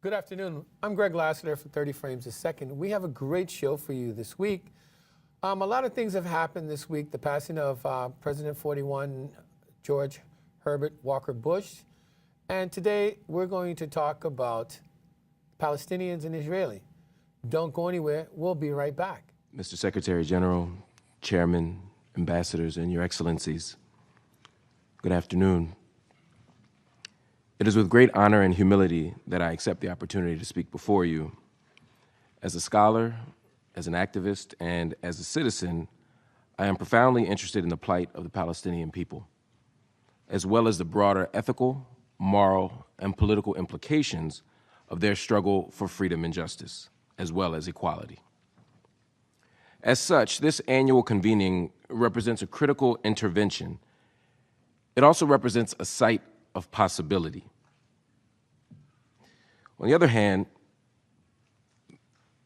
Good afternoon. I'm Greg Lassiter from 30 Frames a Second. We have a great show for you this week. A lot of things have happened this week. The passing of President 41, George Herbert Walker Bush. And today we're going to talk about Palestinians and Israeli. Don't go anywhere. We'll be right back. Mr. Secretary General, Chairman, Ambassadors, and Your Excellencies, good afternoon. It is with great honor and humility that I accept the opportunity to speak before you. As a scholar, as an activist, and as a citizen, I am profoundly interested in the plight of the Palestinian people, as well as the broader ethical, moral, and political implications of their struggle for freedom and justice, as well as equality. As such, this annual convening represents a critical intervention. It also represents a site of possibility. On the other hand,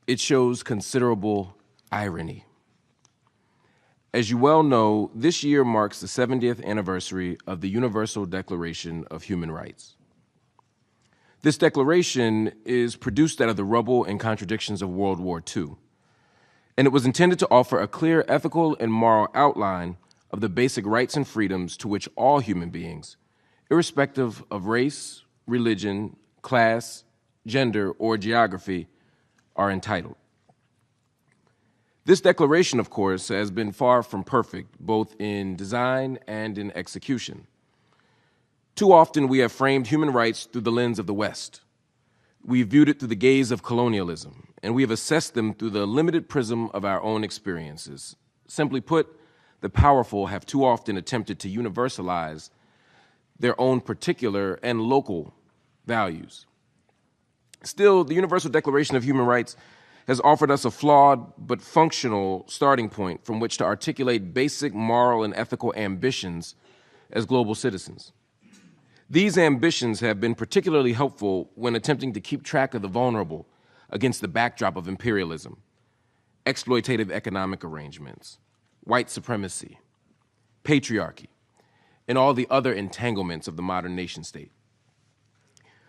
it shows considerable irony. As you well know, this year marks the 70th anniversary of the Universal Declaration of Human Rights. This declaration is produced out of the rubble and contradictions of World War II, and it was intended to offer a clear ethical and moral outline of the basic rights and freedoms to which all human beings, irrespective of race, religion, class, gender, or geography, are entitled. This declaration, of course, has been far from perfect, both in design and in execution. Too often we have framed human rights through the lens of the West. We've viewed it through the gaze of colonialism, and we have assessed them through the limited prism of our own experiences. Simply put, the powerful have too often attempted to universalize their own particular and local values. Still, the Universal Declaration of Human Rights has offered us a flawed but functional starting point from which to articulate basic moral and ethical ambitions as global citizens. These ambitions have been particularly helpful when attempting to keep track of the vulnerable against the backdrop of imperialism, exploitative economic arrangements, white supremacy, patriarchy, and all the other entanglements of the modern nation state.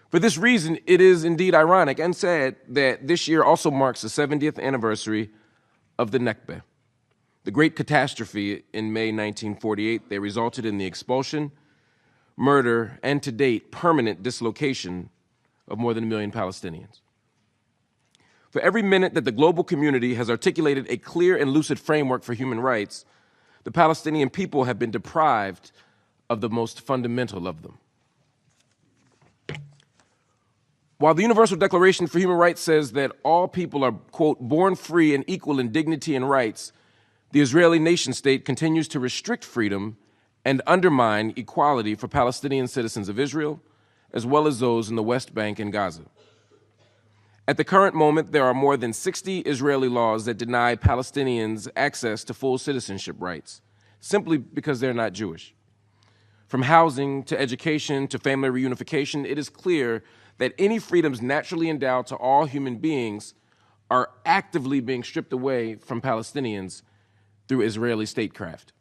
For this reason, it is indeed ironic and sad that this year also marks the 70th anniversary of the Nakba, the great catastrophe in May 1948 that resulted in the expulsion, murder, and to date, permanent dislocation of more than 1 million Palestinians. For every minute that the global community has articulated a clear and lucid framework for human rights, the Palestinian people have been deprived of the most fundamental of them. While the Universal Declaration for Human Rights says that all people are, quote, born free and equal in dignity and rights, the Israeli nation state continues to restrict freedom and undermine equality for Palestinian citizens of Israel, as well as those in the West Bank and Gaza. At the current moment, there are more than 60 Israeli laws that deny Palestinians access to full citizenship rights, simply because they're not Jewish. From housing to education to family reunification, it is clear that any freedoms naturally endowed to all human beings are actively being stripped away from Palestinians through Israeli statecraft.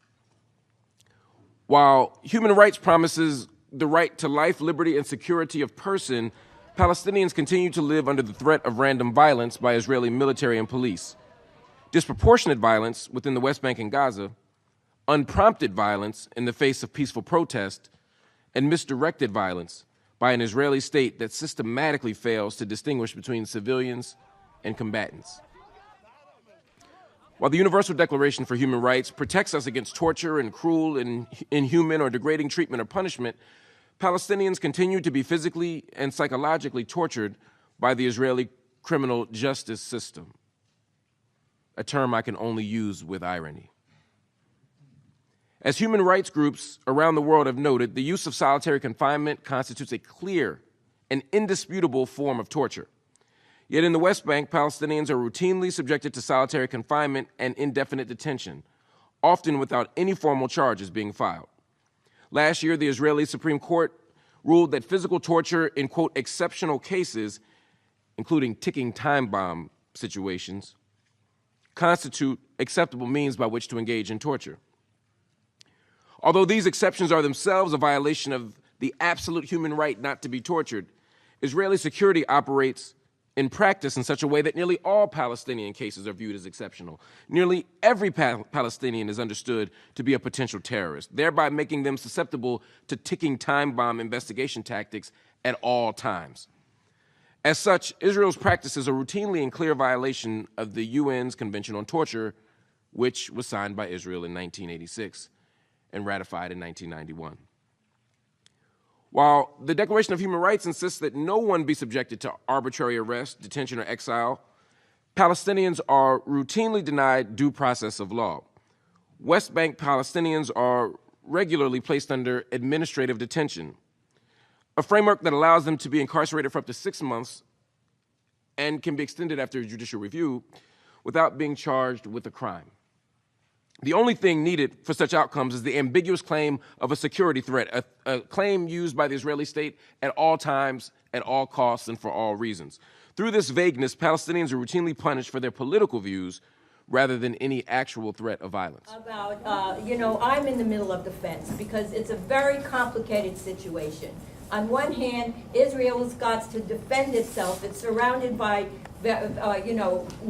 While human rights promises the right to life, liberty, and security of person, Palestinians continue to live under the threat of random violence by Israeli military and police, disproportionate violence within the West Bank and Gaza, unprompted violence in the face of peaceful protest, and misdirected violence by an Israeli state that systematically fails to distinguish between civilians and combatants. While the Universal Declaration for Human Rights protects us against torture and cruel and inhuman or degrading treatment or punishment, Palestinians continue to be physically and psychologically tortured by the Israeli criminal justice system, a term I can only use with irony. As human rights groups around the world have noted, the use of solitary confinement constitutes a clear and indisputable form of torture. Yet in the West Bank, Palestinians are routinely subjected to solitary confinement and indefinite detention, often without any formal charges being filed. Last year, the Israeli Supreme Court ruled that physical torture in, quote, exceptional cases, including ticking time bomb situations, constitute acceptable means by which to engage in torture. Although these exceptions are themselves a violation of the absolute human right not to be tortured, Israeli security operates in practice in such a way that nearly all Palestinian cases are viewed as exceptional. Nearly every Palestinian is understood to be a potential terrorist, thereby making them susceptible to ticking time bomb investigation tactics at all times. As such, Israel's practices are routinely in clear violation of the UN's Convention on Torture, which was signed by Israel in 1986 and ratified in 1991. While the Declaration of Human Rights insists that no one be subjected to arbitrary arrest, detention, or exile, Palestinians are routinely denied due process of law. West Bank Palestinians are regularly placed under administrative detention, a framework that allows them to be incarcerated for up to 6 months and can be extended after judicial review without being charged with a crime. The only thing needed for such outcomes is the ambiguous claim of a security threat, a claim used by the Israeli state at all times, at all costs, and for all reasons. Through this vagueness, Palestinians are routinely punished for their political views rather than any actual threat of violence. I'm in the middle of the fence because it's a very complicated situation. On one hand, Israel's got to defend itself. It's surrounded by,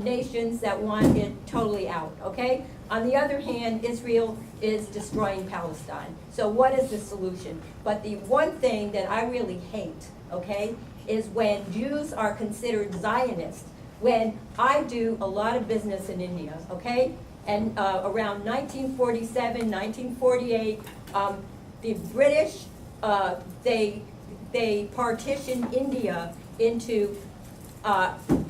nations that want it totally out, okay? On the other hand, Israel is destroying Palestine. So what is the solution? But the one thing that I really hate, okay, is when Jews are considered Zionists. When I do a lot of business in India, okay, and around 1947, 1948, the British, they partitioned India into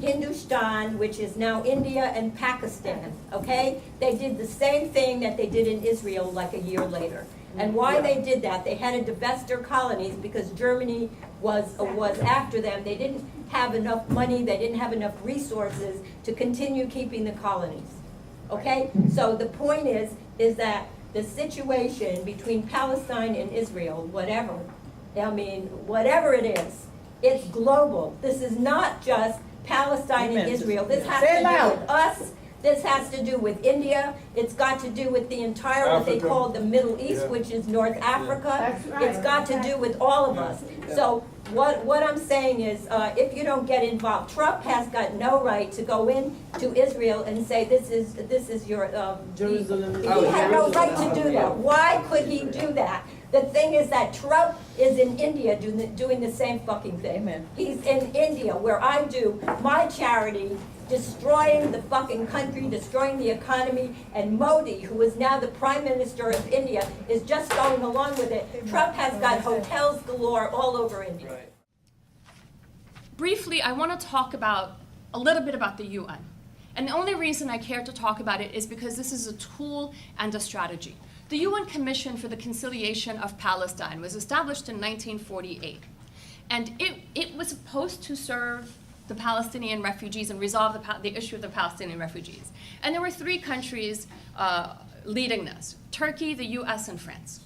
Hindustan, which is now India, and Pakistan, okay? They did the same thing that they did in Israel like a year later. And why they did that, they had to divest their colonies because Germany was after them. They didn't have enough money, they didn't have enough resources to continue keeping the colonies, okay? So the point is that the situation between Palestine and Israel, whatever it is, it's global. This is not just Palestine and Israel. This has to do with us. This has to do with India. It's got to do with the entire, what they call the Middle East, which is North Africa. That's right. It's got to do with all of us. So what I'm saying is, if you don't get involved, Trump has got no right to go in to Israel and say this is your Jerusalem. He had no right to do that. Why could he do that? The thing is that Trump is in India doing the same fucking thing. Amen. He's in India, where I do my charity, destroying the fucking country, destroying the economy, and Modi, who is now the Prime Minister of India, is just going along with it. Trump has got hotels galore all over India. Right. Briefly, I want to talk about a little bit about the UN. And the only reason I care to talk about it is because this is a tool and a strategy. The UN Commission for the Conciliation of Palestine was established in 1948. And it was supposed to serve the Palestinian refugees and resolve the issue of the Palestinian refugees. And there were 3 countries leading this: Turkey, the US, and France.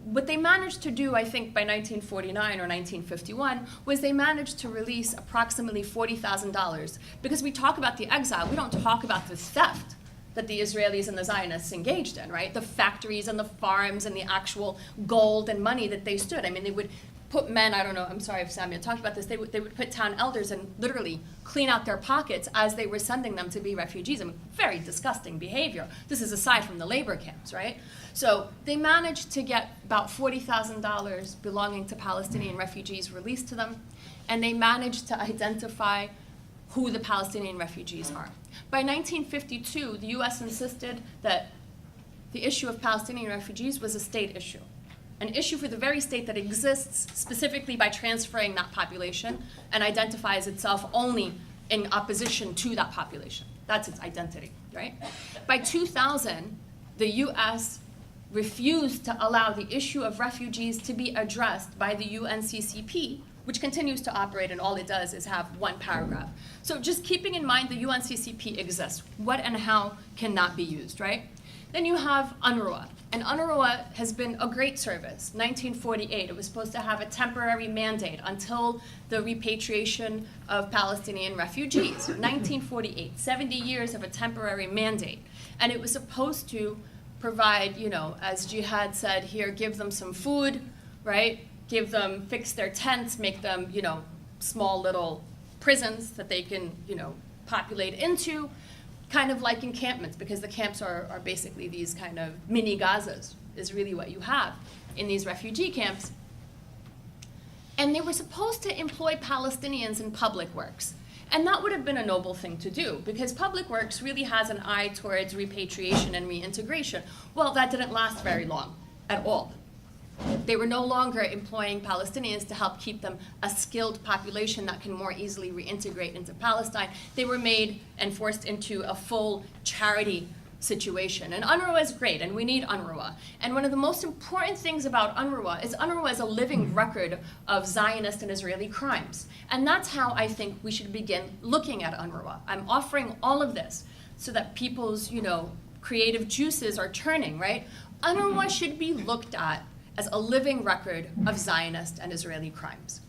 What they managed to do, I think, by 1949 or 1951, was they managed to release approximately $40,000. Because we talk about the exile, we don't talk about the theft that the Israelis and the Zionists engaged in, right? The factories and the farms and the actual gold and money that they stood. I mean, they would put men, I don't know, I'm sorry if Samuel talked about this, they would put town elders and literally clean out their pockets as they were sending them to be refugees. I mean, very disgusting behavior. This is aside from the labor camps, right? So they managed to get about $40,000 belonging to Palestinian refugees released to them, and they managed to identify who the Palestinian refugees are. By 1952, the US insisted that the issue of Palestinian refugees was a state issue. An issue for the very state that exists specifically by transferring that population and identifies itself only in opposition to that population. That's its identity, right? By 2000, the US refused to allow the issue of refugees to be addressed by the UNCCP, which continues to operate, and all it does is have one paragraph. So just keeping in mind the UNCCP exists, what and how cannot be used, right? Then you have UNRWA, and UNRWA has been a great service. 1948, it was supposed to have a temporary mandate until the repatriation of Palestinian refugees. 1948, 70 years of a temporary mandate. And it was supposed to provide, as Jihad said here, give them some food, right? fix their tents, make them, small little prisons that they can, populate into, kind of like encampments, because the camps are basically these kind of mini Gazas, is really what you have in these refugee camps. And they were supposed to employ Palestinians in public works. And that would have been a noble thing to do, because public works really has an eye towards repatriation and reintegration. Well, that didn't last very long at all. They were no longer employing Palestinians to help keep them a skilled population that can more easily reintegrate into Palestine. They were made and forced into a full charity situation. And UNRWA is great, and we need UNRWA. And one of the most important things about UNRWA is a living record of Zionist and Israeli crimes. And that's how I think we should begin looking at UNRWA. I'm offering all of this so that people's, creative juices are turning, right? UNRWA should be looked at as a living record of Zionist and Israeli crimes.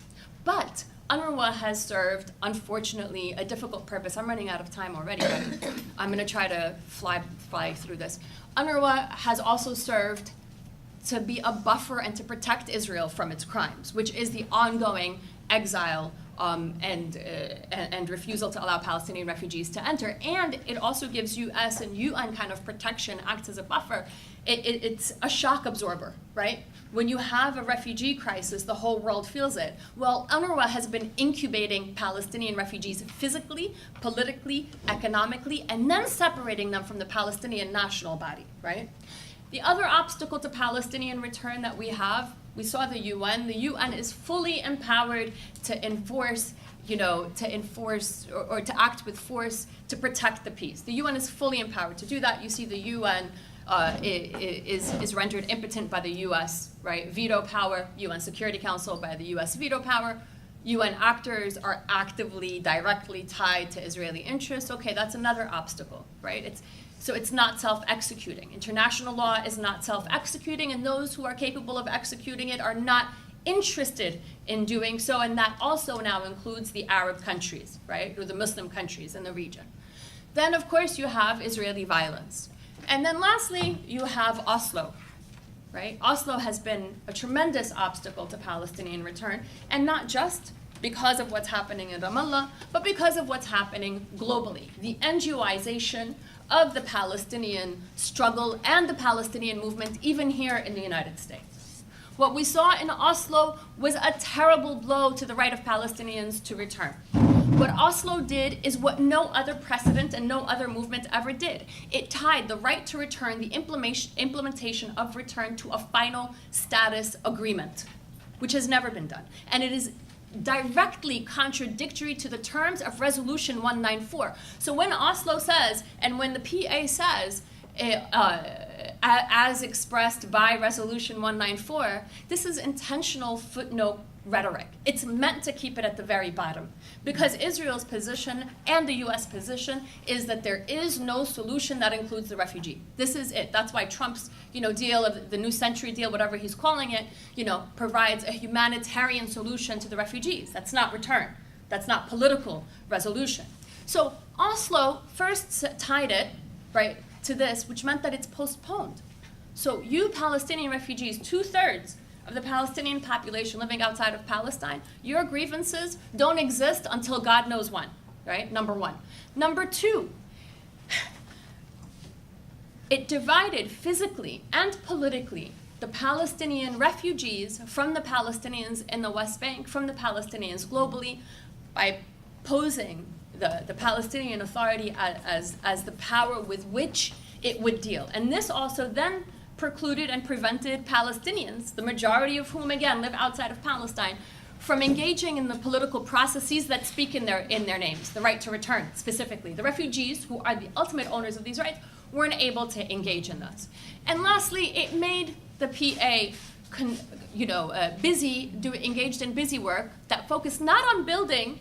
But UNRWA has served, unfortunately, a difficult purpose. I'm running out of time already, but I'm going to try to fly through this. UNRWA has also served to be a buffer and to protect Israel from its crimes, which is the ongoing exile and refusal to allow Palestinian refugees to enter. And it also gives US and UN kind of protection, acts as a buffer. It's a shock absorber, right? When you have a refugee crisis, the whole world feels it. Well, UNRWA has been incubating Palestinian refugees physically, politically, economically, and then separating them from the Palestinian national body, right? The other obstacle to Palestinian return that we have, we saw the UN. The UN is fully empowered to enforce, or to act with force to protect the peace. The UN is fully empowered to do that. You see the UN is rendered impotent by the US, right? Veto power, UN Security Council by the US veto power. UN actors are actively, directly tied to Israeli interests. Okay, that's another obstacle, right? So it's not self-executing. International law is not self-executing, and those who are capable of executing it are not interested in doing so, and that also now includes the Arab countries, right, or the Muslim countries in the region. Then, of course, you have Israeli violence. And then lastly, you have Oslo, right? Oslo has been a tremendous obstacle to Palestinian return, and not just because of what's happening in Ramallah, but because of what's happening globally. The NGOization of the Palestinian struggle and the Palestinian movement, even here in the United States. What we saw in Oslo was a terrible blow to the right of Palestinians to return. What Oslo did is what no other precedent and no other movement ever did. It tied the right to return, the implementation of return, to a final status agreement, which has never been done. And it is directly contradictory to the terms of Resolution 194. So when Oslo says, and when the PA says, as expressed by Resolution 194, this is intentional footnote rhetoric. It's meant to keep it at the very bottom, because Israel's position and the US position is that there is no solution that includes the refugee. This is it. That's why Trump's deal, of the New Century deal, whatever he's calling it, provides a humanitarian solution to the refugees. That's not return. That's not political resolution. So Oslo first tied it, right, to this, which meant that it's postponed. So you Palestinian refugees, 2/3 of the Palestinian population living outside of Palestine, your grievances don't exist until God knows when, right? Number one. Number two, it divided physically and politically the Palestinian refugees from the Palestinians in the West Bank, from the Palestinians globally, by posing the Palestinian Authority as the power with which it would deal. And this also then precluded and prevented Palestinians, the majority of whom, again, live outside of Palestine, from engaging in the political processes that speak in their names, the right to return specifically. The refugees, who are the ultimate owners of these rights, weren't able to engage in this. And lastly, it made the PA engaged in busy work that focused not on building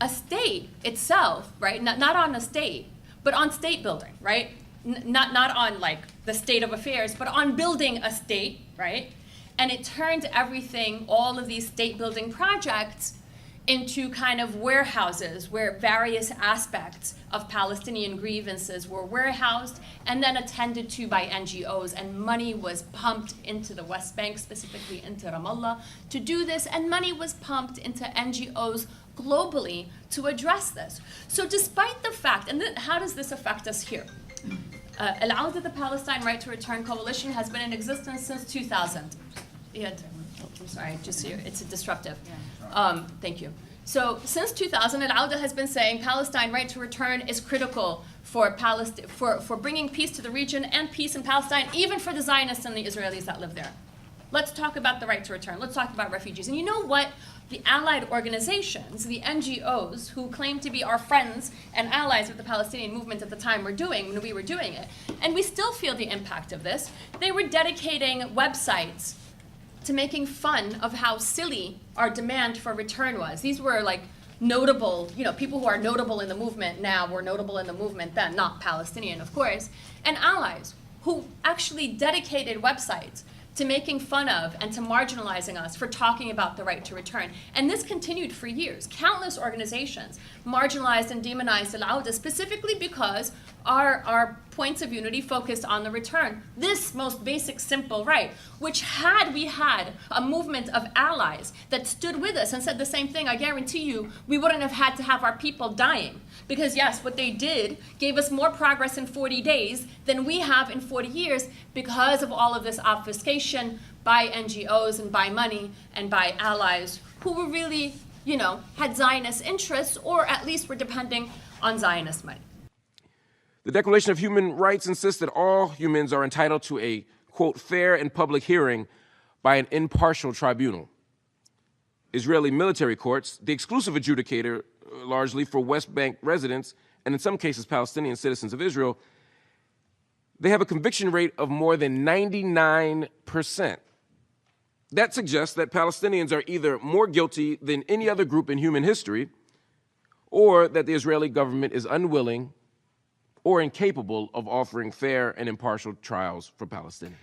a state itself, right? Not on a state, but on state building, right? Not on like the state of affairs, but on building a state, right? And it turned everything, all of these state building projects, into kind of warehouses where various aspects of Palestinian grievances were warehoused and then attended to by NGOs, and money was pumped into the West Bank, specifically into Ramallah, to do this, and money was pumped into NGOs globally to address this. So despite the fact, and how does this affect us here? Al-Awda, the Palestine Right to Return Coalition, has been in existence since 2000. I'm sorry, just here, it's disruptive. Thank you. So since 2000, Al-Awda has been saying Palestine right to return is critical for bringing peace to the region and peace in Palestine, even for the Zionists and the Israelis that live there. Let's talk about the right to return. Let's talk about refugees. And you know what? The allied organizations, the NGOs who claim to be our friends and allies with the Palestinian movement at the time were doing when we were doing it, and we still feel the impact of this. They were dedicating websites to making fun of how silly our demand for return was. These were like notable, people who are notable in the movement now were notable in the movement then, not Palestinian, of course, and allies who actually dedicated websites to making fun of and to marginalizing us for talking about the right to return. And this continued for years. Countless organizations marginalized and demonized Al-Awda specifically because our points of unity focused on the return. This most basic, simple right, which had we had a movement of allies that stood with us and said the same thing, I guarantee you, we wouldn't have had to have our people dying. Because yes, what they did gave us more progress in 40 days than we have in 40 years because of all of this obfuscation by NGOs and by money and by allies who were really, had Zionist interests or at least were depending on Zionist money. The Declaration of Human Rights insists that all humans are entitled to a, quote, fair and public hearing by an impartial tribunal. Israeli military courts, the exclusive adjudicator largely for West Bank residents, and in some cases Palestinian citizens of Israel, they have a conviction rate of more than 99%. That suggests that Palestinians are either more guilty than any other group in human history, or that the Israeli government is unwilling or incapable of offering fair and impartial trials for Palestinians.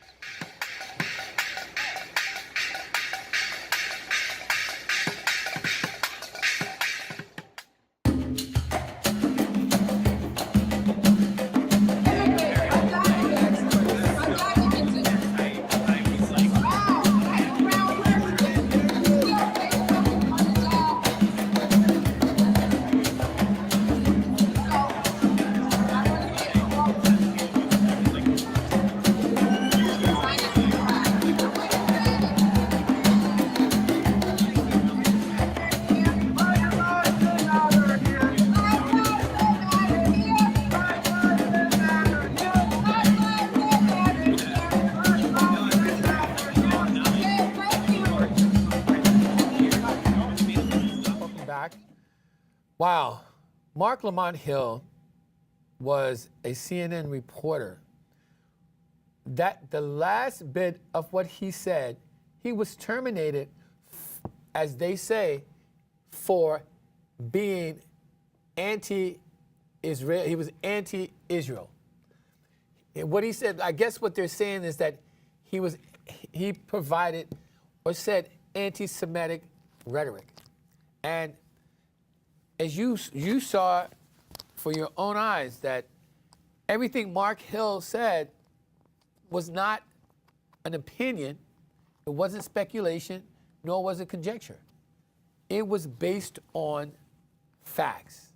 Wow. Marc Lamont Hill was a CNN reporter. That the last bit of what he said, he was terminated, as they say, for being anti-Israel. He was anti-Israel. What he said, I guess what they're saying is that he provided or said anti-Semitic rhetoric. And as you saw for your own eyes that everything Marc Hill said was not an opinion, it wasn't speculation, nor was it conjecture. It was based on facts.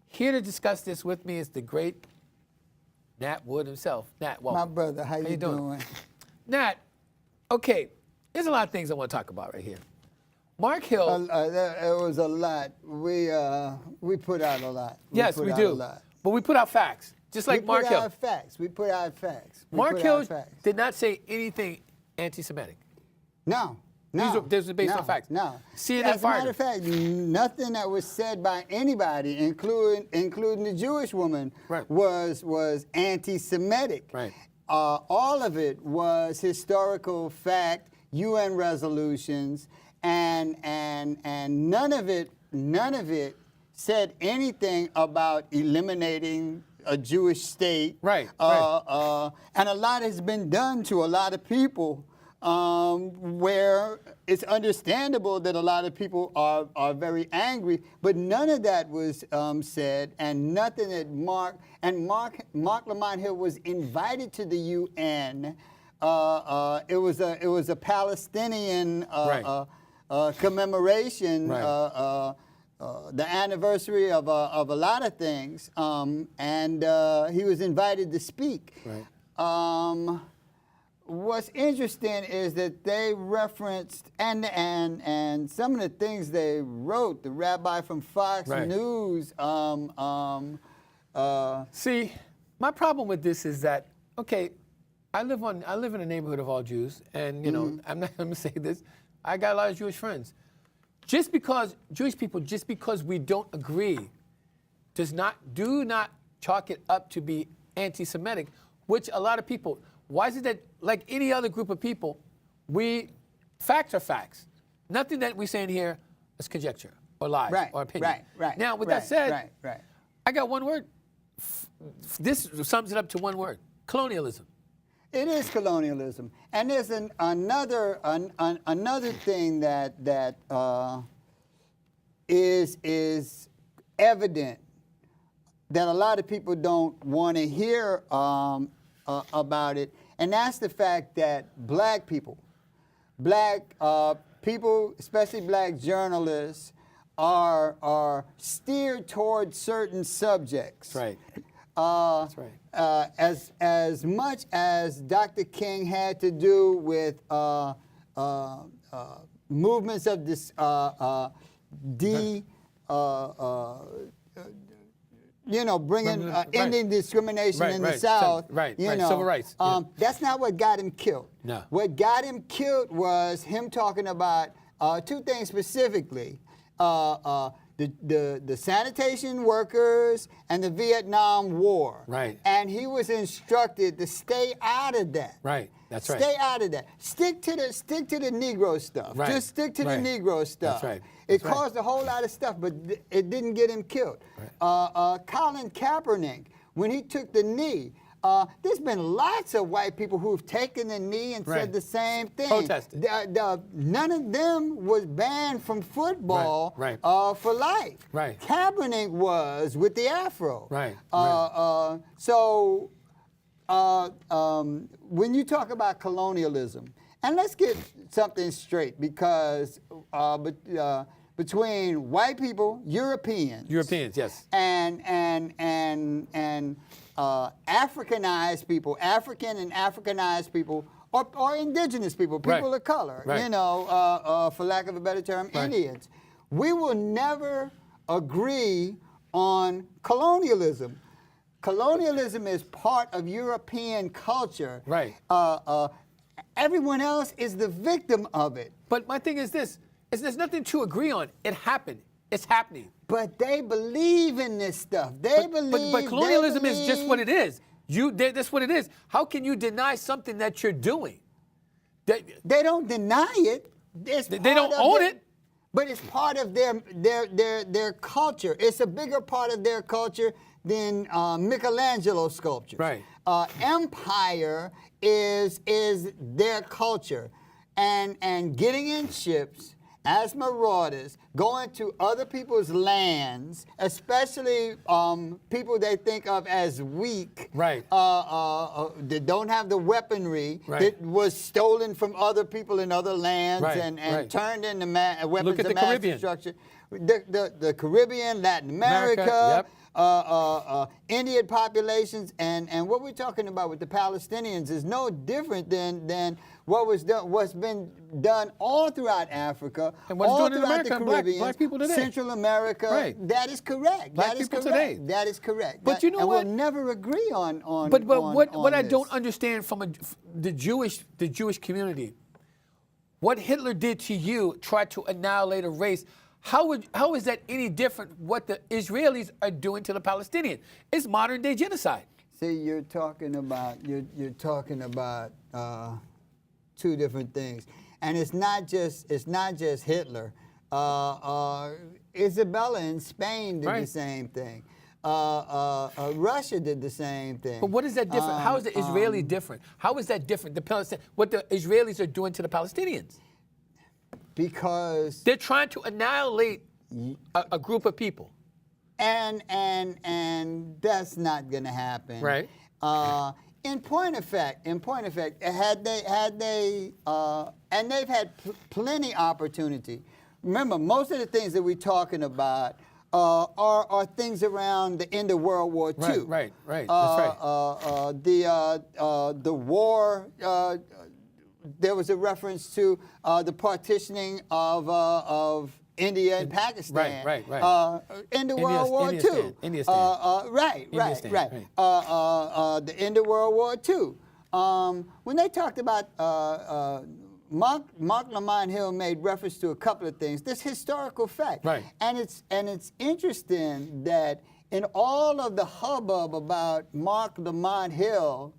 Here to discuss this with me is the great Nat Wood himself. Nat, welcome. My brother, how you doing? Nat, okay, there's a lot of things I want to talk about right here. Marc Hill. It was a lot. We put out a lot. Yes, we do. But we put out facts, just like Marc Hill. We put out facts. Marc Hill did not say anything anti-Semitic. No. These are based on facts. No. CNN As a matter of fact, nothing that was said by anybody, including the Jewish woman, right, was anti-Semitic. Right. All of it was historical fact, UN resolutions, and none of it said anything about eliminating a Jewish state. Right. And a lot has been done to a lot of people where it's understandable that a lot of people are very angry, but none of that was said, and nothing that Marc Lamont Hill was invited to the UN. It was a Palestinian commemoration, the anniversary of a lot of things, and he was invited to speak. Right. What's interesting is that they referenced and some of the things they wrote. The rabbi from Fox News. See, my problem with this is that, okay, I live in a neighborhood of all Jews, and you know, I'm not going to say this. I got a lot of Jewish friends. Just because we don't agree, do not chalk it up to be anti-Semitic, which a lot of people. Why is it that, like any other group of people, facts are facts. Nothing that we say in here is conjecture or lies or opinion. Right. Now, with that said, I got one word. This sums it up to one word: colonialism. It is colonialism, and there's another thing that is evident that a lot of people don't want to hear about it, and that's the fact that black people, especially black journalists, are steered towards certain subjects. Right. That's right. As much as Dr. King had to do with movements of this ending discrimination in the South. Civil rights. That's not what got him killed. No. What got him killed was him talking about two things specifically. The sanitation workers and the Vietnam War. Right. And he was instructed to stay out of that. Right. That's right. Stay out of that. Stick to the Negro stuff. Right. Just stick to the Negro stuff. That's right. It caused a whole lot of stuff, but it didn't get him killed. Right. Colin Kaepernick, when he took the knee, there's been lots of white people who've taken the knee and said the same thing. Protested. None of them was banned from football for life. Right. Kaepernick was with the afro. Right. So when you talk about colonialism, and let's get something straight, because between white people, Europeans, yes, and Africanized people, African and Africanized people, or indigenous people, people of color, for lack of a better term, Indians. We will never agree on colonialism. Colonialism is part of European culture. Right. Everyone else is the victim of it. But my thing is this: there's nothing to agree on. It happened. It's happening. But they believe in this stuff. But colonialism is just what it is. That's what it is. How can you deny something that you're doing? They don't deny it. They don't own it. But it's part of their culture. It's a bigger part of their culture than Michelangelo's sculptures. Right. Empire is their culture, and getting in ships as marauders, going to other people's lands, especially people they think of as weak, that don't have the weaponry, that was stolen from other people in other lands and turned into weapons of mass destruction. The Caribbean, Latin America, Indian populations, and what we're talking about with the Palestinians is no different than what's been done all throughout Africa, and all throughout the Caribbean, black people today. Central America. That is correct. Black people today. That is correct. But you know what? We'll never agree on. But what I this. don't understand from the Jewish community, what Hitler did to you, tried to annihilate a race. How is that any different what the Israelis are doing to the Palestinians? It's modern day genocide. See, you're talking about two different things, and it's not just Hitler. Isabella in Spain did the same thing. Russia did the same thing. But what is that different? How is the Israeli different? How is that different? What the Israelis are doing to the Palestinians? Because They're trying to annihilate a group of people. and that's not going to happen. Right. In point of fact, had they and they've had plenty opportunity. Remember, most of the things that we're talking about are things around the end of World War II. Right. That's right. The war. There was a reference to the partitioning of India and Pakistan. Right. End of World War II. India Right. The end of World War II. When they talked about Marc Lamont Hill made reference to a couple of things. This historical fact. Right. And it's interesting that in all of the hubbub about Marc Lamont Hill,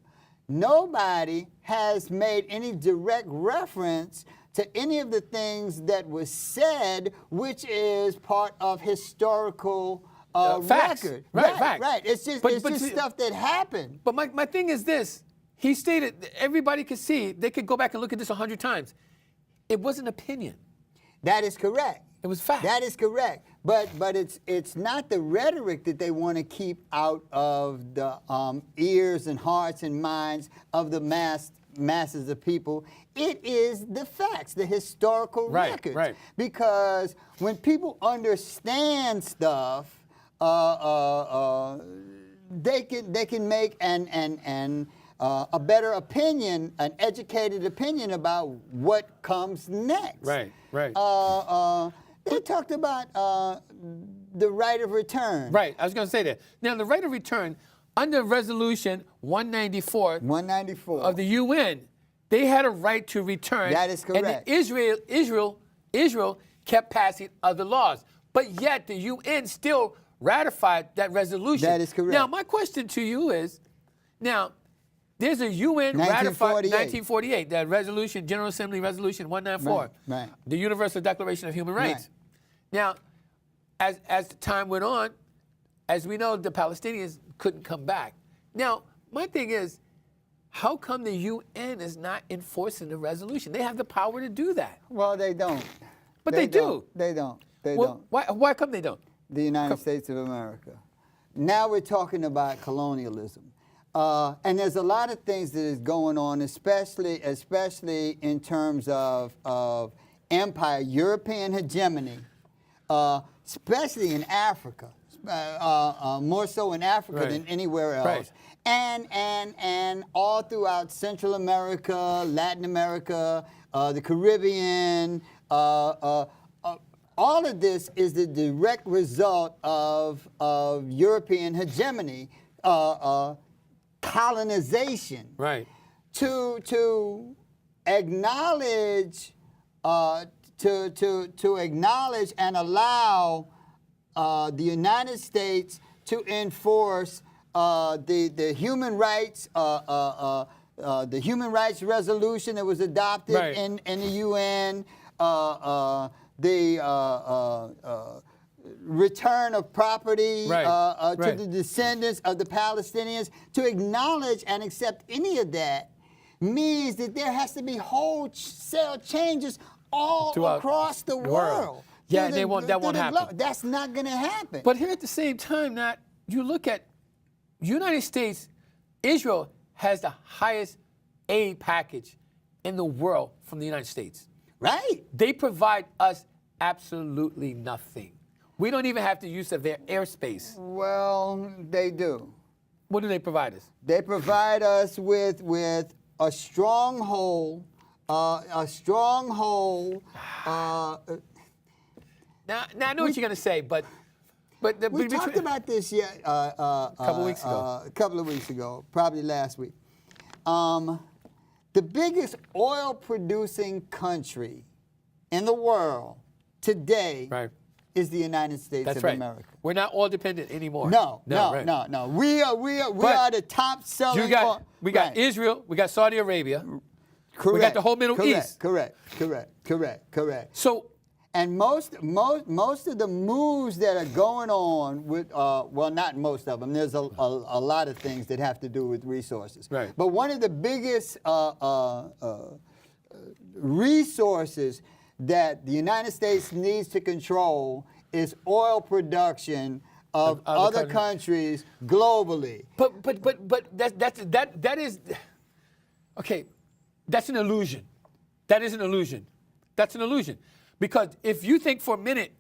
nobody has made any direct reference to any of the things that was said, which is part of historical facts. record. Facts. Right. It's just see, stuff that happened. But my thing is this. He stated, everybody could see, they could go back and look at this 100 times. It wasn't opinion. That is correct. It was fact. That is correct. But it's not the rhetoric that they want to keep out of the ears and hearts and minds of the masses of people. It is the facts, the historical records. Right. Because when people understand stuff, they can make a better opinion, an educated opinion about what comes next. Right. They talked about the right of return. Right. I was going to say that. Now, the right of return, under Resolution 194 of the UN, they had a right to return. That is correct. And Israel kept passing other laws. But yet the UN still ratified that resolution. That is correct. Now, my question to you is, now, there's a UN ratified 1948, that resolution, General Assembly Resolution 194, Right. the Universal Declaration of Human Rights. Right. Now, as the time went on, as we know, the Palestinians couldn't come back. Now, my thing is, how come the UN is not enforcing the resolution? They have the power to do that. Well, they don't. But they do. They don't. Well, why come they don't? The United States of America. Now we're talking about colonialism. And there's a lot of things that is going on, especially in terms of empire, European hegemony, especially in Africa, more so in Africa than anywhere else. Right. And all throughout Central America, Latin America, the Caribbean, all of this is the direct result of European hegemony, colonization. Right. To acknowledge, to acknowledge and allow the United States to enforce the human rights, the human rights resolution that was adopted in the UN, the return of property to the descendants of the Palestinians. To acknowledge and accept any of that means that there has to be wholesale changes all across the world. Yeah, that won't happen. That's not going to happen. But here at the same time, you look at United States, Israel has the highest aid package in the world from the United States. Right. They provide us absolutely nothing. We don't even have the use of their airspace. Well, they do. What do they provide us? They provide us with a stronghold, Now, I know what you're going to say, but we talked about this a couple of weeks ago. A couple of weeks ago, probably last week. The biggest oil-producing country in the world today is the United States of America. We're not oil dependent anymore. No. We are the top selling. We got Israel. We got Saudi Arabia. Correct. We got the whole Middle East. Correct. So, And most of the moves that are going on with, well, not most of them. There's a lot of things that have to do with resources. Right. But one of the biggest resources that the United States needs to control is oil production of other countries globally. But that is okay. That's an illusion. That is an illusion. That's an illusion. Because if you think for a minute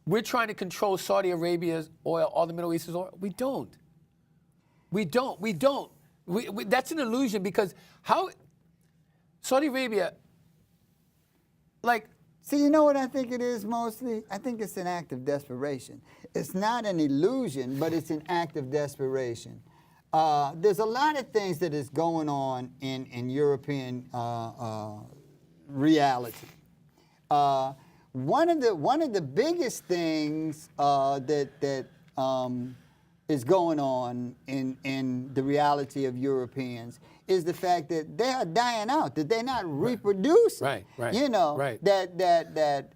we're trying to control Saudi Arabia's oil, all the Middle East's oil, we don't. We don't. That's an illusion because how Saudi Arabia, like. See, you know what I think it is mostly? I think it's an act of desperation. It's not an illusion, but it's an act of desperation. There's a lot of things that is going on in European reality. One of the biggest things that is going on in the reality of Europeans is the fact that they are dying out, that they're not reproducing. Right. You know, right. that the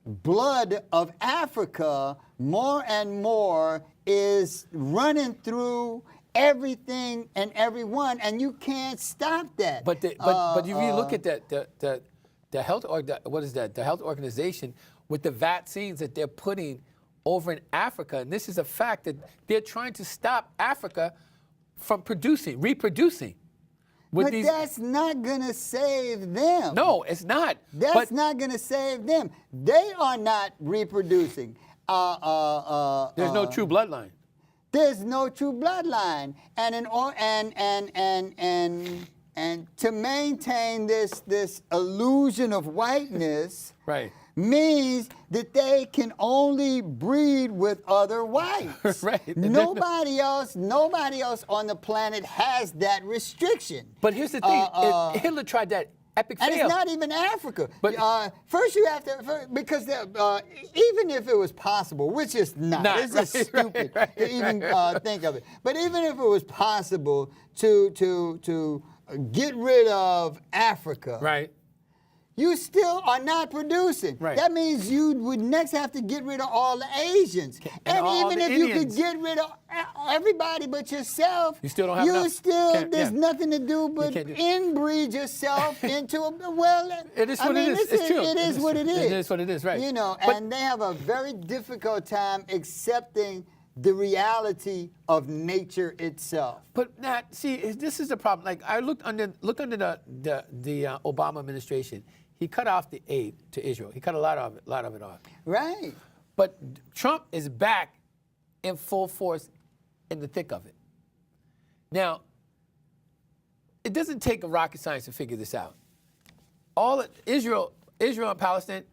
blood of Africa more and more is running through everything and everyone, and you can't stop that. But if you look at the health the health organization with the vaccines that they're putting over in Africa, and this is a fact that they're trying to stop Africa from reproducing. But that's not going to save them. No, it's not. That's not going to save them. They are not reproducing. There's no true bloodline. There's no true bloodline, and to maintain this illusion of whiteness, Right. means that they can only breed with other whites. Right. Nobody else on the planet has that restriction. But here's the thing: Hitler tried that. Epic And fail. it's not even Africa. But first you have to, because even if it was possible, which is not, it's just stupid to even think of it. But even if it was possible to get rid of Africa, Right. you still are not producing. Right. That means you would next have to get rid of all the Asians. And all even the if you Indians. could get rid of everybody but yourself, You still don't have enough. There's nothing to do but can't do- inbreed yourself into a, well, It is I what it mean, is. It's true. It is what it is. It is what it is, right. You know, But- and they have a very difficult time accepting the reality of nature itself. But Nat, see, this is the problem. Like I look under the Obama administration. He cut off the aid to Israel. He cut a lot of it off. Right. But Trump is back in full force in the thick of it. Now, it doesn't take a rocket science to figure this out. Israel and Palestine,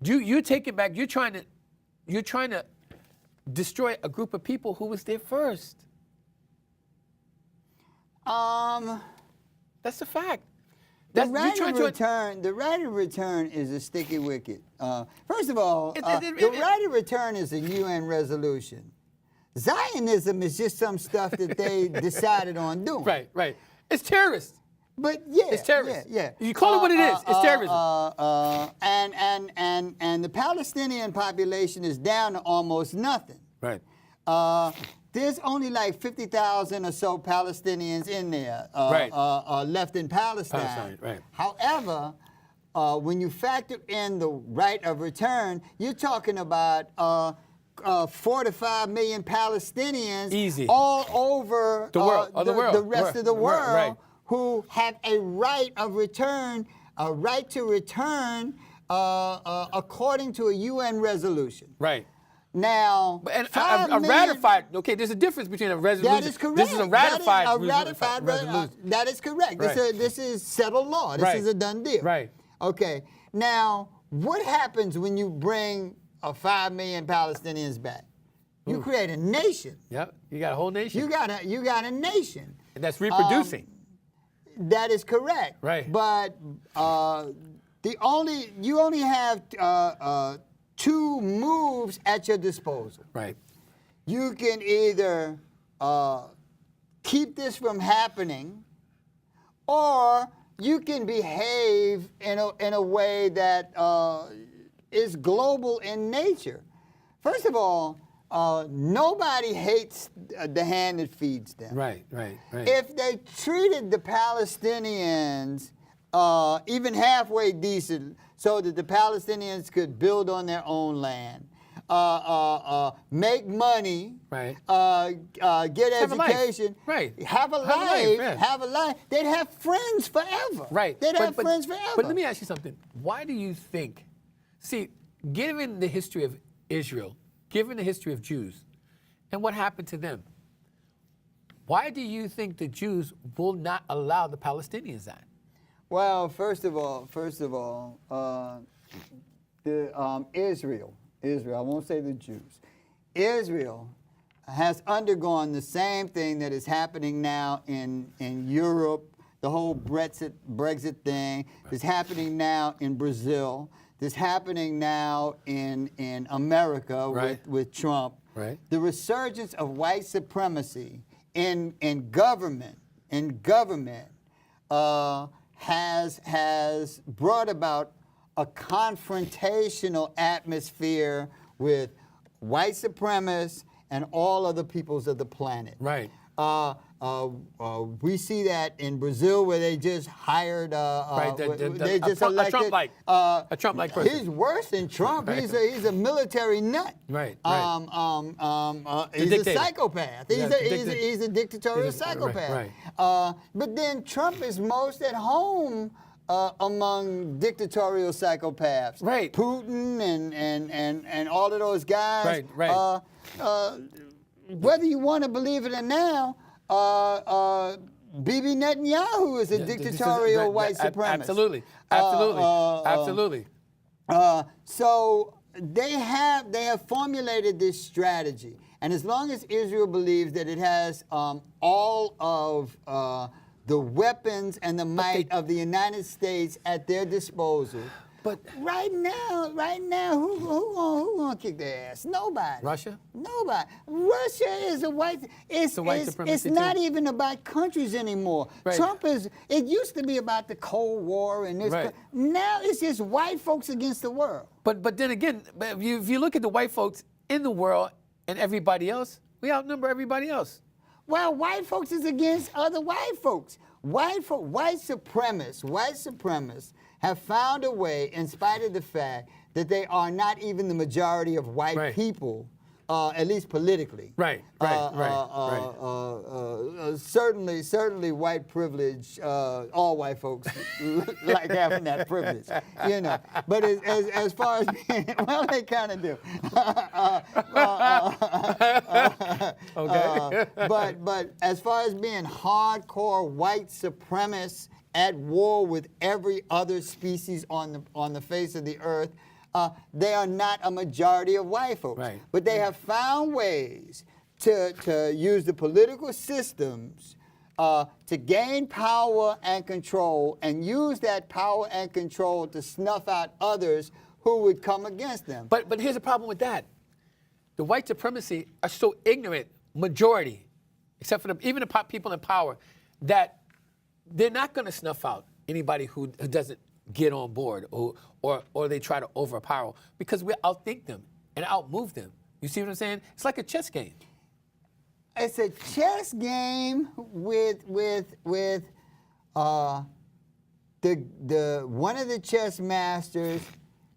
you take it back. You're trying to destroy a group of people who was there first. That's a fact. The right of return is a sticky wicket. First of all, the right of return is a UN resolution. Zionism is just some stuff that they decided on doing. Right. It's terrorist. But yeah, It's terrorist. Yeah. You call it what it is. It's terrorism. And the Palestinian population is down to almost nothing. Right. There's only like 50,000 or so Palestinians in there Right. left in Palestine. Right. However, when you factor in the right of return, you're talking about 4 to 5 million Palestinians Easy. all over The world, the rest of the world Right. who have a right of return, a right to return according to a UN resolution. Right. Now, And 5 a million ratified, okay, there's a difference between a resolution. That is correct. This is a ratified, resolution. That is correct. Right. This is settled law. This Right. is a done deal. Right. Okay. Now, what happens when you bring 5 million Palestinians back? You create a nation. Yep. You got a whole nation. You got a nation. And that's reproducing. That is correct. Right. But you only have 2 moves at your disposal. Right. You can either keep this from happening, or you can behave in a way that is global in nature. First of all, nobody hates the hand that feeds them. Right. If they treated the Palestinians even halfway decent so that the Palestinians could build on their own land, make money, Right. Get Have a life. education, Right. have a life, they'd have friends forever. Right. They'd have friends forever. But let me ask you something. Why do you think, given the history of Israel, given the history of Jews, and what happened to them, why do you think the Jews will not allow the Palestinians that? Well, first of all, Israel, I won't say the Jews, Israel has undergone the same thing that is happening now in Europe, the whole Brexit thing, is happening now in Brazil, is happening now in America Right. with Trump. Right. The resurgence of white supremacy in government has brought about a confrontational atmosphere with white supremacists and all other peoples of the planet. Right. We see that in Brazil, where they just hired. They just elected a Trump-like person. He's worse than Trump. Right. He's a military nut. Right. He's dictator. a psychopath. He's a dictatorial psychopath. Right. But then Trump is most at home among dictatorial psychopaths. Right. Putin and all of those guys. Right. Whether you want to believe it or now, Bibi Netanyahu is a dictatorial white supremacist. Absolutely. So they have formulated this strategy, and as long as Israel believes that it has all of the weapons and the might of the United States at their disposal. But right now, who gonna kick their ass? Nobody. Russia? Nobody. Russia is a white. It's not even about countries anymore. Right. Trump is. It used to be about the Cold War and this. Right. Now it's just white folks against the world. But then again, if you look at the white folks in the world and everybody else, we outnumber everybody else. Well, white folks is against other white folks. White supremacists have found a way, in spite of the fact that they are not even the majority of white people, at least politically. Certainly white privilege, all white folks like having that privilege, you know. But as far as being, well, they kind of do. Okay. But as far as being hardcore white supremacists at war with every other species on the face of the earth, they are not a majority of white folks. Right. But they have found ways to use the political systems to gain power and control, and use that power and control to snuff out others who would come against them. But here's the problem with that. The white supremacy are so ignorant, majority, except for even the people in power, that they're not going to snuff out anybody who doesn't get on board or they try to overpower, because we outthink them and outmove them. You see what I'm saying? It's like a chess game. It's a chess game with the one of the chess masters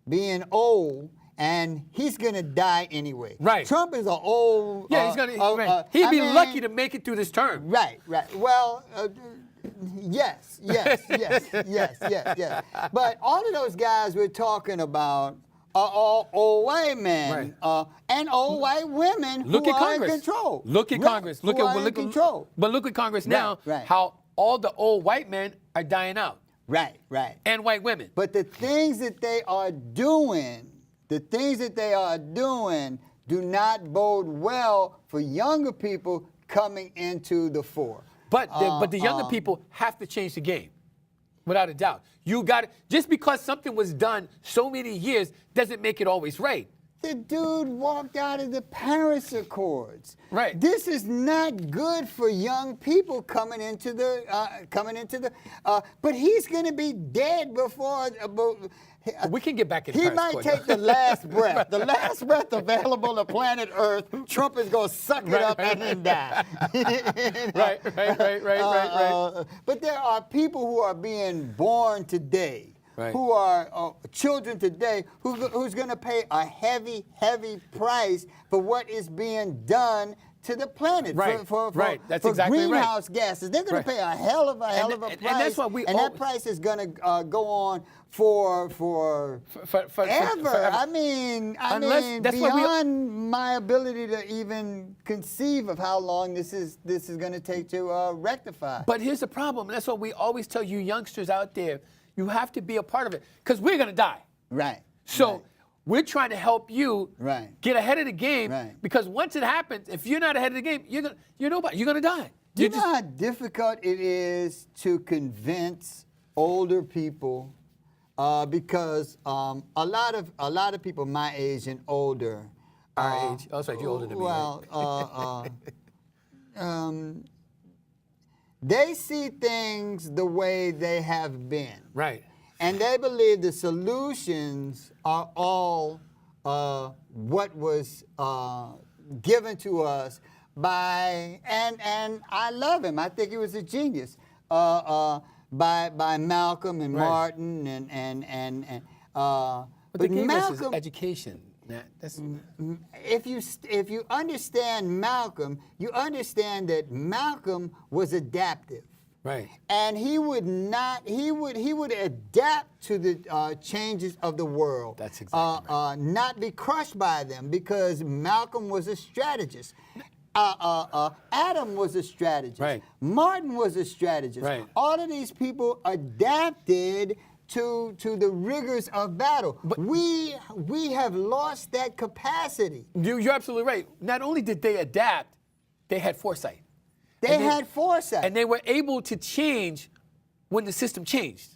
being old, and he's gonna die anyway. Right. Trump is an old. Yeah, he's gonna. He'd be lucky to make it through this term. Right. Well. Yes. But all of those guys we're talking about are all old white men, and old white women who are in control. Look at Congress. Look at control. But look at Congress now. Right. How all the old white men are dying out. Right. And white women. But the things that they are doing, do not bode well for younger people coming into the fore. But the younger people have to change the game, without a doubt. You got just because something was done so many years doesn't make it always right. The dude walked out of the Paris Accords. Right. This is not good for young people coming into the but he's going to be dead before. We can get back in He Paris might Accord. take the last breath. The last breath available on planet Earth. Trump is going to suck it up and then die. Right. But there are people who are being born today, Right. who are children today, who's going to pay a heavy, heavy price for what is being done to the planet. Right, For right. That's exactly right. greenhouse gases. They're going to Right. pay a hell of a price. And that's what we and that price is going to go on for ever. I mean, that's what we- beyond my ability to even conceive of how long this is going to take to rectify. But here's the problem, and that's what we always tell you youngsters out there. You have to be a part of it, because we're going to die. Right. So right. we're trying to help you Right. get ahead of the game, Right. because once it happens, if you're not ahead of the game, you're gonna die. Do you know how difficult it is to convince older people? Because a lot of people my age and older. Our age. Oh, sorry, you're older than me. Well, they see things the way they have been. Right. And they believe the solutions are all what was given to us by, and I love him. I think he was a genius. By Malcolm and Right. Martin and But they gave us his Malcolm, education. That's, if you understand Malcolm, you understand that Malcolm was adaptive. right. And he would adapt to the changes of the world. That's exactly right. Not be crushed by them, because Malcolm was a strategist. Adam was a strategist. Right. Martin was a strategist. Right. All of these people adapted to the rigors of battle. But we have lost that capacity. You're absolutely right. Not only did they adapt, they had foresight. They had foresight. And they were able to change when the system changed.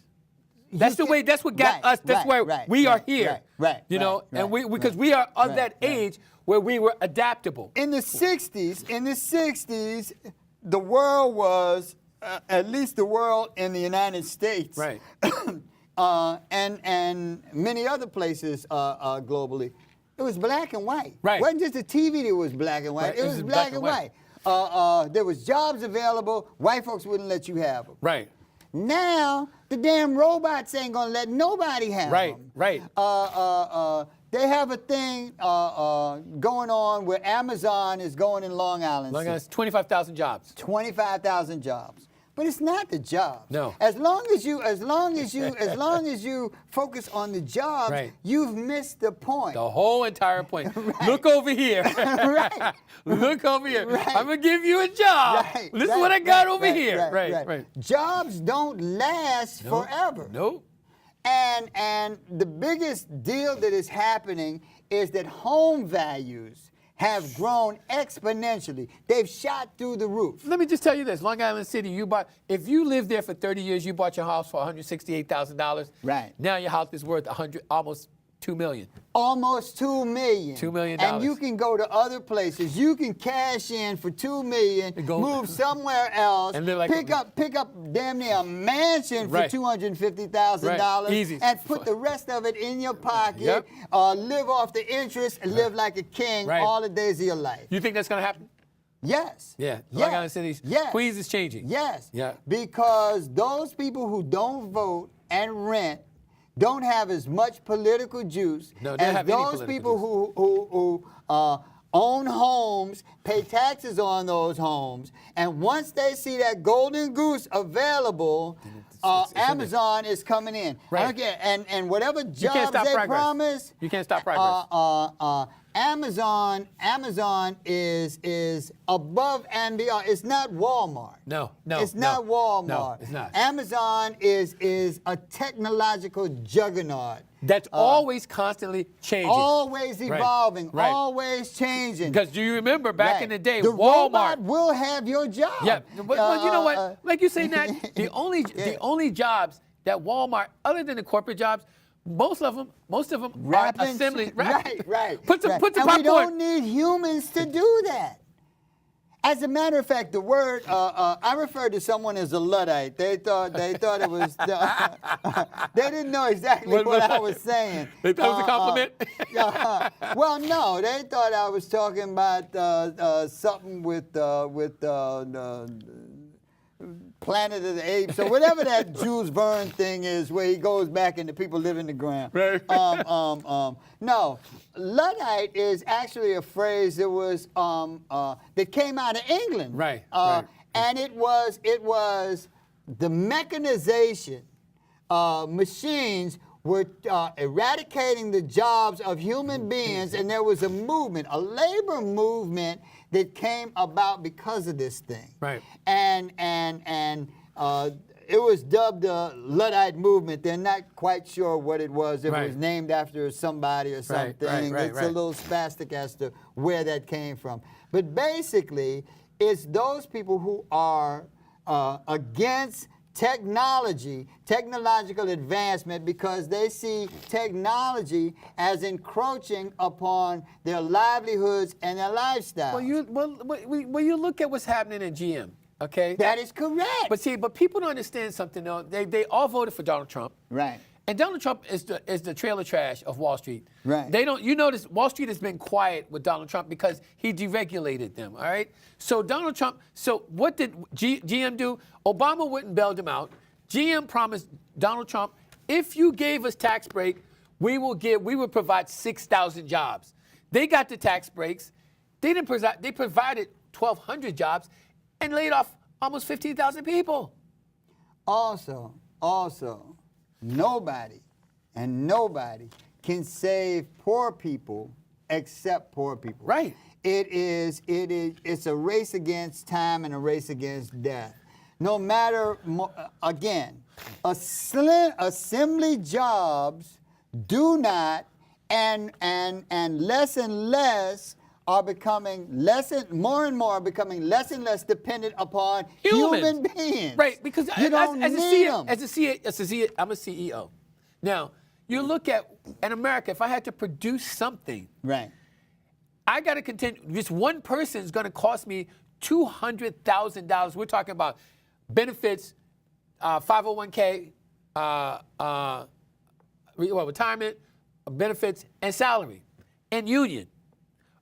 That's the way. That's what got Right, us. That's right, why right, we are right, here. right, You know, right, and we right, because right, we are of right, that right. age where we were adaptable. In the 60s, the world was, at least the world in the United States, Right. and many other places globally, it was black and white. Right. It wasn't just the TV that was black and white. Right, It was black and white. There was jobs available. White folks wouldn't let you have them. Right. Now, the damn robots ain't gonna let nobody have them. Right. They have a thing going on where Amazon is going in Long Island. Long City. as 25,000 jobs. 25,000 jobs. But it's not the jobs. No. As long as you focus on the jobs, Right. you've missed the point. The whole entire point. Right. Look over here. Right. Look over here. Right. I'm gonna give you a job. Right, This is right, what I got right, over right, here. right. Jobs don't last forever. Nope. And the biggest deal that is happening is that home values have grown exponentially. They've shot through the roof. Let me just tell you this: Long Island City, if you lived there for 30 years, you bought your house for $168,000. Right. Now your house is worth almost $2 million. Almost $2 million. $2 million. And you can go to other places. You can cash in for $2 million, go- move somewhere else, And live like pick up damn near a mansion for Right. $250,000, Right. Easy. and put the rest of it in your pocket. Yep. Live off the interest and live like a king Right. all the days of your life. You think that's gonna happen? Yes. Yeah. Yes. Long Island City's Yes. Queens is changing. Yes. Yeah. Because those people who don't vote and rent don't have as much political juice No, they don't as have any those political people who own homes, pay taxes on those homes, and once they see that golden goose available, it's in there. Amazon is coming in. Right. Okay, and whatever can't jobs stop they progress. promise, You can't stop progress. Amazon is above and beyond. It's not Walmart. No. It's not Walmart. No, it's not. Amazon is a technological juggernaut. That's always constantly changing. Always evolving, Right. always changing. Because do you remember back Right. in the day, the Walmart robot will have your job. Yeah, but you know what? Like you say, Nat, the only jobs that Walmart, other than the corporate jobs, Most of them are Rapping, assembly. right. Put the and popcorn. we don't need humans to do that. As a matter of fact, the word I referred to someone as a Luddite. They thought it was. They didn't know exactly what I was saying. They thought it was a compliment. Well, no, they thought I was talking about something with Planet of the Apes, or whatever that Jules Verne thing is, where he goes back and the people live in the ground. Right. No, Luddite is actually a phrase that was that came out of England. Right. And it was the mechanization. Machines were eradicating the jobs of human beings, and there was a movement, a labor movement that came about because of this thing. Right. And it was dubbed the Luddite movement. They're not quite sure what it was. It was named after somebody or something. It's a little spastic as to where that came from. But basically, it's those people who are against technological advancement, because they see technology as encroaching upon their livelihoods and their lifestyles. Well, you look at what's happening in GM. Okay. That is correct. But people don't understand something though. They all voted for Donald Trump. Right. And Donald Trump is the trailer trash of Wall Street. Right. They don't. You notice Wall Street has been quiet with Donald Trump because he deregulated them. All right. So Donald Trump. So what did GM do? Obama wouldn't bail them out. GM promised Donald Trump, if you gave us tax break, we would provide 6,000 jobs. They got the tax breaks. They provided 1,200 jobs, and laid off almost 15,000 people. Also, nobody can save poor people except poor people. Right. It's a race against time and a race against death. No matter, again, assembly jobs do not, and less and less are becoming more and more becoming less and less dependent upon human beings. Right, because you don't need them. As a CEO, I'm a CEO. Now, you look at, in America, if I had to produce something, right, I got to contend, just one person is going to cost me $200,000. We're talking about benefits, 501k, retirement, benefits, and salary, and union.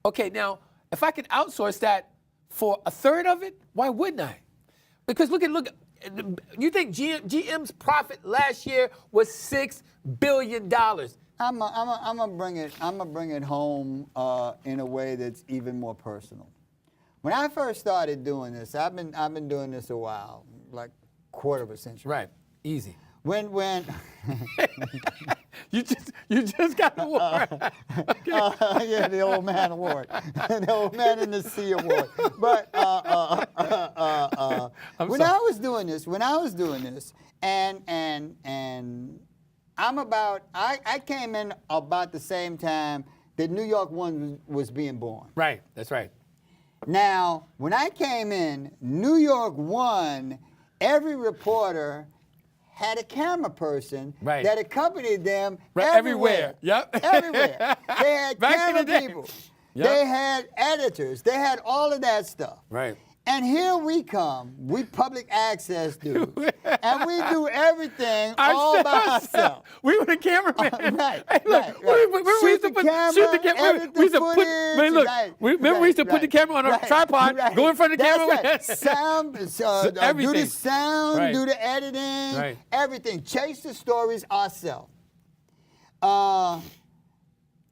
Okay, now, if I can outsource that for a third of it, why wouldn't I? Because look, you think GM's profit last year was $6 billion. I'm gonna bring it home in a way that's even more personal. When I first started doing this, I've been doing this a while, like quarter of a century. Right, easy. When you just got the award. yeah, the old man award, the old man in the sea award. But when I was doing this, and I came in about the same time that New York One was being born. Right, that's right. Now, when I came in, New York One, every reporter had a camera person that accompanied them everywhere. Yep. Everywhere. They had camera people. Yep. They had editors. They had all of that stuff. Right. And here we come, we public access dudes, and we do everything all by ourselves. We were the cameraman. Right, Hey, look, right. we used to put the camera. We used to put. Man, look, we used to put the camera on a tripod, go in front of the camera. That's right. Sound, do the sound, do the editing, everything. Chase the stories ourselves.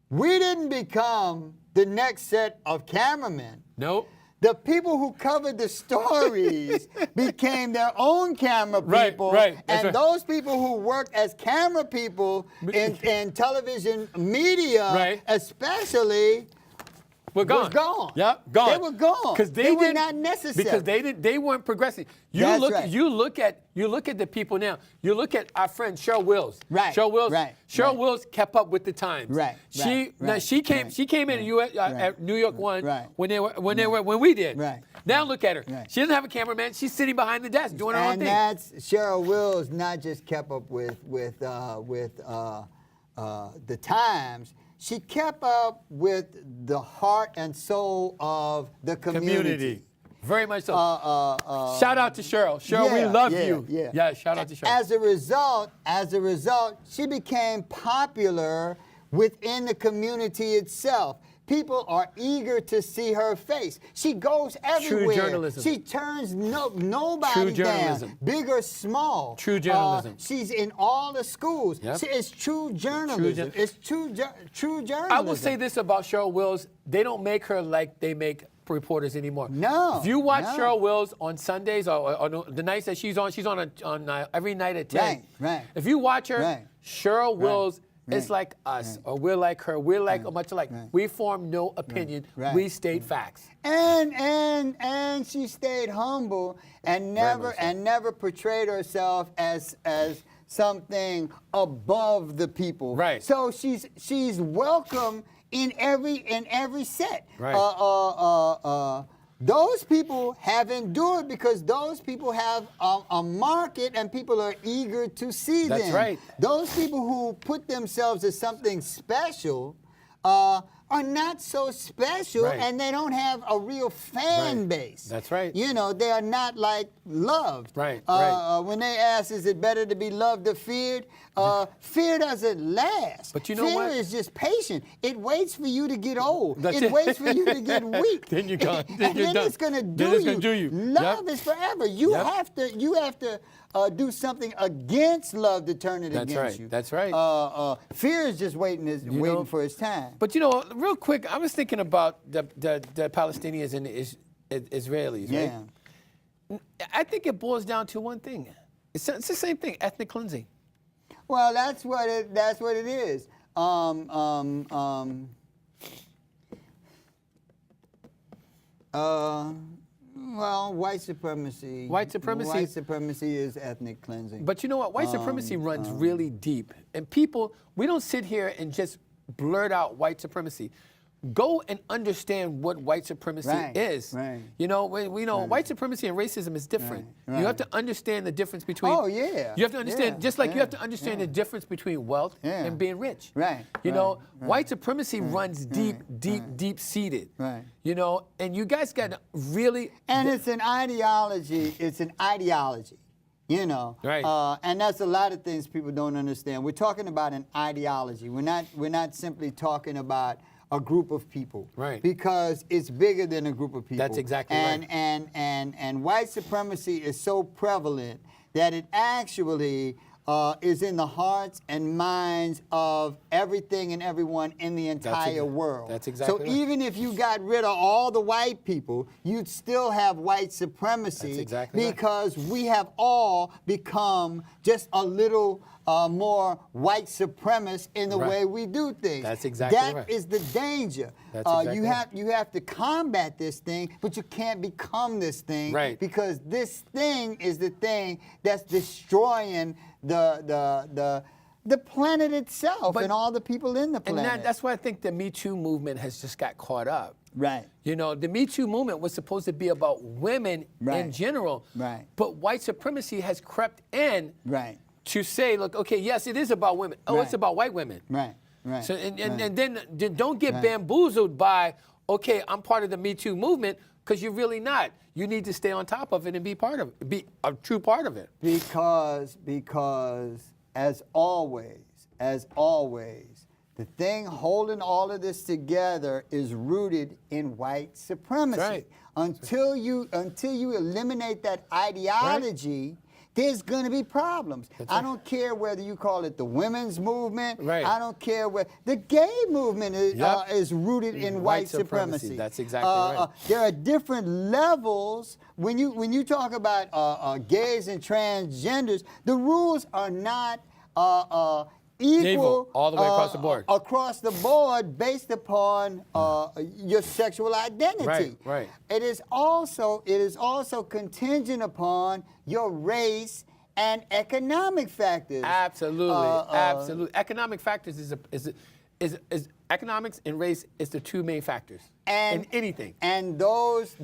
We didn't become the next set of cameramen. Nope. The people who covered the stories became their own camera people. And those people who worked as camera people in television media, especially, was gone. Yep, gone. They were gone. Because they were not necessary. Because they weren't progressing. You look at the people now. You look at our friend Cheryl Wills. Right. Cheryl Wills kept up with the times. She came in at New York One when we did. Right. Now look at her. She doesn't have a cameraman. She's sitting behind the desk doing her own thing. And that's Cheryl Wills not just kept up with the times, she kept up with the heart and soul of the community. Very much so. Shout out to Cheryl. Cheryl, we love you. Yeah, shout out to Cheryl. As a result, she became popular within the community itself. People are eager to see her face. She goes everywhere. True journalism. She turns nobody True journalism. down, big or small. True journalism. She's in all the schools. Yep. It's true journalism. It's true journalism. I will say this about Cheryl Wills: they don't make her like they make reporters anymore. No. If you watch no. Cheryl Wills on Sundays or the nights that she's on every night at 10. Right. If you watch her, Right. Cheryl Wills. Right. It's like us, or we're like her. We're like a much alike. Right. We form no opinion. Right. We state facts. And she stayed humble and never portrayed herself as something above the people. Right. So she's welcome in every set. Right. Those people have endured because those people have a market and people are eager to see them. That's right. Those people who put themselves as something special are not so special, Right. and they don't have a real fan Right. base. That's right. You know, they are not like loved. Right, When they ask, is it better to be loved or feared? Fear doesn't last. But you know Fear what? is just patient. It waits for you to get old. That's it waits for you to get weak. Then you're gone. Then and you're then done. it's gonna do Then it's gonna do you. Love Yep. is forever. You Yep. have to do something against love to turn it That's against right. you. That's right. Fear is just waiting for its time. But you know, real quick, I was thinking about the Palestinians and the Israelis. Right? Yeah. I think it boils down to one thing. It's the same thing: ethnic cleansing. Well, that's what it is. Well, white supremacy. White supremacy. White supremacy is ethnic cleansing. But you know what? White supremacy runs really deep. And people, we don't sit here and just blurt out white supremacy. Go and understand what white supremacy Right, is. right. You know, we know white supremacy and racism is different. Right, You have right. to understand the difference between. Oh, yeah, You have to understand, yeah, just like you yeah, have to understand the difference between wealth Yeah. and being rich. Right, You right, know, right. white supremacy runs deep seated. Right. You know, and you guys got to really. And it's an ideology. You know, Right. And that's a lot of things people don't understand. We're talking about an ideology. We're not simply talking about a group of people, Right. Because it's bigger than a group of people. That's exactly right. And white supremacy is so prevalent that it actually is in the hearts and minds of everything and everyone in the entire world. That's exactly so right. even if you got rid of all the white people, you'd still have white supremacy. That's exactly right. Because we have all become just a little more white supremacist in the Right. way we do things. That's exactly right. That is the danger. That's exactly you right. you have to combat this thing, but you can't become this thing. Right. Because this thing is the thing that's destroying the planet itself But- and all the people in the And planet. that's why I think the Me Too movement has just got caught up. Right. You know, the Me Too movement was supposed to be about women in Right. general. Right. But white supremacy has crept in Right. to say, look, okay, yes, it is about women. Oh, Right. it's about white women. Right. Right. So and right. then don't get Right. bamboozled by, okay, I'm part of the Me Too movement, because you're really not. You need to stay on top of it and be part of it, be a true part of it. Because as always, the thing holding all of this together is rooted in white supremacy. That's right. Until you eliminate that ideology, there's going to be problems. That's I right. don't care whether you call it the women's movement. Right. I don't care where the gay movement is rooted in white supremacy. That's exactly right. There are different levels when you talk about gays and transgenders. The rules are not equal all the way across the board. Across the board, based upon your sexual identity. Right. It is also contingent upon your race and economic factors. Absolutely, absolutely. Economic factors is economics and race is the two main factors in anything. And those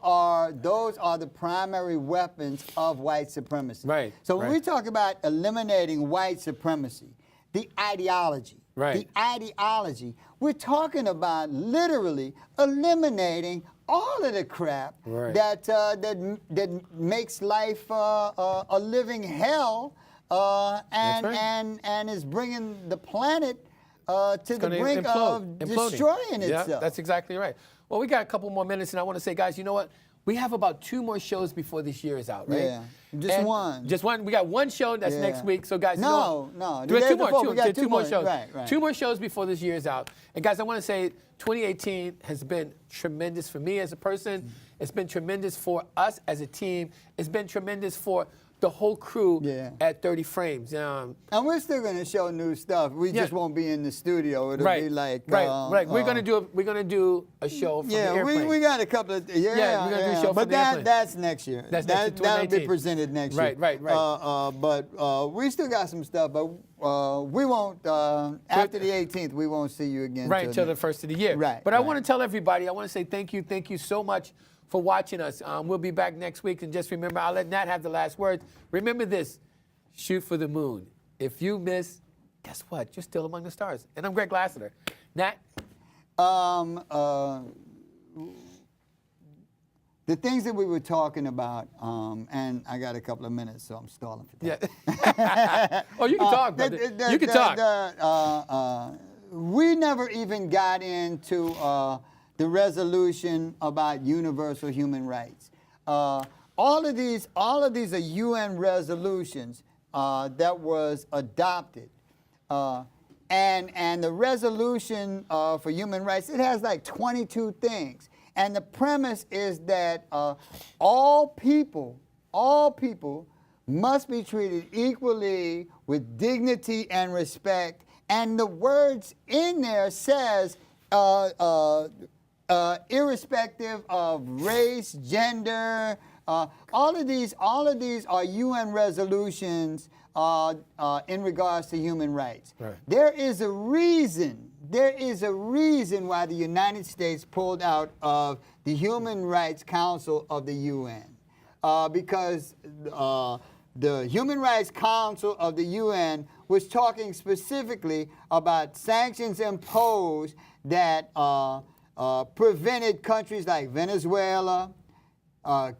are the primary weapons of white supremacy. Right, So when right. we talk about eliminating white supremacy, the ideology. Right. The ideology. We're talking about literally eliminating all of the crap Right. that makes life a living hell, and right. and is bringing the planet to the Gonna brink of imploding. destroying Yeah, itself. that's exactly right. Well, we got a couple more minutes, and I want to say, guys, you know what? We have about 2 more shows before this year is out, right? Yeah, just one. Just one. We got one show that's Yeah. next week. So, guys, you know No, what? the We got day two more. before, we got two more more. shows. Right. 2 more shows before this year is out. And, guys, I want to say 2018 has been tremendous for me as a person. It's been tremendous for us as a team. It's been tremendous for the whole crew at 30 Frames. And we're still going to show new stuff. We just won't be in the studio. It'll be like right. We're gonna do a show from the airplane. we got a couple of we're gonna do a show from but the airplane. that's next year. That's next year, that'll be 2019. presented next year. Right. But we still got some stuff. But we won't after the 18th. We won't see you again. Right, until the first of the year. Right. But I want to tell everybody, I want to say thank you so much for watching us. We'll be back next week. And just remember, I'll let Nat have the last words. Remember this, shoot for the moon. If you miss, guess what? You're still among the stars. And I'm Greg Lassiter. Nat? The things that we were talking about, and I got a couple of minutes, so I'm stalling for that. Yeah. Oh, you can talk, brother. You can talk. We never even got into the resolution about universal human rights. All of these are UN resolutions that was adopted. And the resolution for human rights, it has like 22 things. And the premise is that all people must be treated equally with dignity and respect. And the words in there says, irrespective of race, gender, all of these are UN resolutions in regards to human rights. Right. There is a reason why the United States pulled out of the Human Rights Council of the UN. Because the Human Rights Council of the UN was talking specifically about sanctions imposed that prevented countries like Venezuela,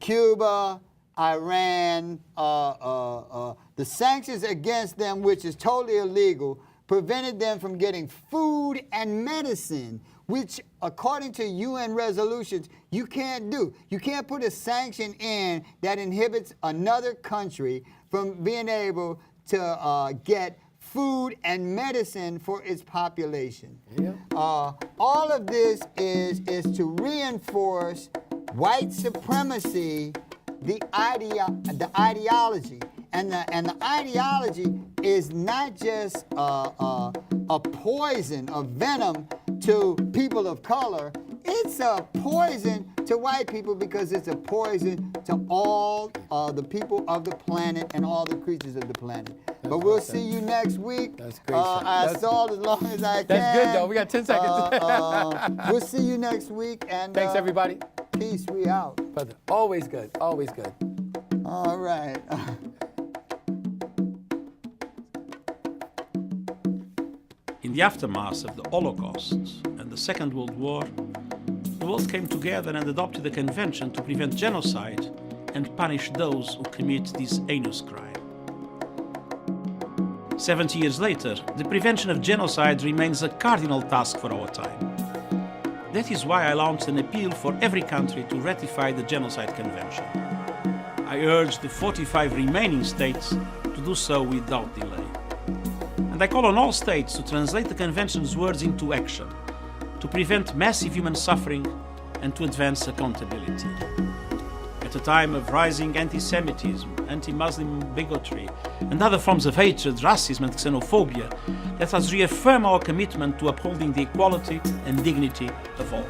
Cuba, Iran, the sanctions against them, which is totally illegal, prevented them from getting food and medicine, which, according to UN resolutions, you can't do. You can't put a sanction in that inhibits another country from being able to get food and medicine for its population. Yeah. All of this is to reinforce white supremacy, the ideology. And the ideology is not just a poison, a venom to people of color. It's a poison to white people because it's a poison to all the people of the planet and all the creatures of the planet. But we'll see you next week. That's great. I stalled as long as I can. That's good, though. We got 10 seconds. We'll see you next week. And Thanks, everybody. Peace. We out. Brother, always good. Always good. All right. In the aftermath of the Holocaust and the Second World War, the world came together and adopted a convention to prevent genocide and punish those who commit this heinous crime. 70 years later, the prevention of genocide remains a cardinal task for our time. That is why I launched an appeal for every country to ratify the Genocide Convention. I urge the 45 remaining states to do so without delay. And I call on all states to translate the Convention's words into action, to prevent massive human suffering and to advance accountability. At a time of rising anti-Semitism, anti-Muslim bigotry, and other forms of hatred, racism and xenophobia, let us reaffirm our commitment to upholding the equality and dignity of all.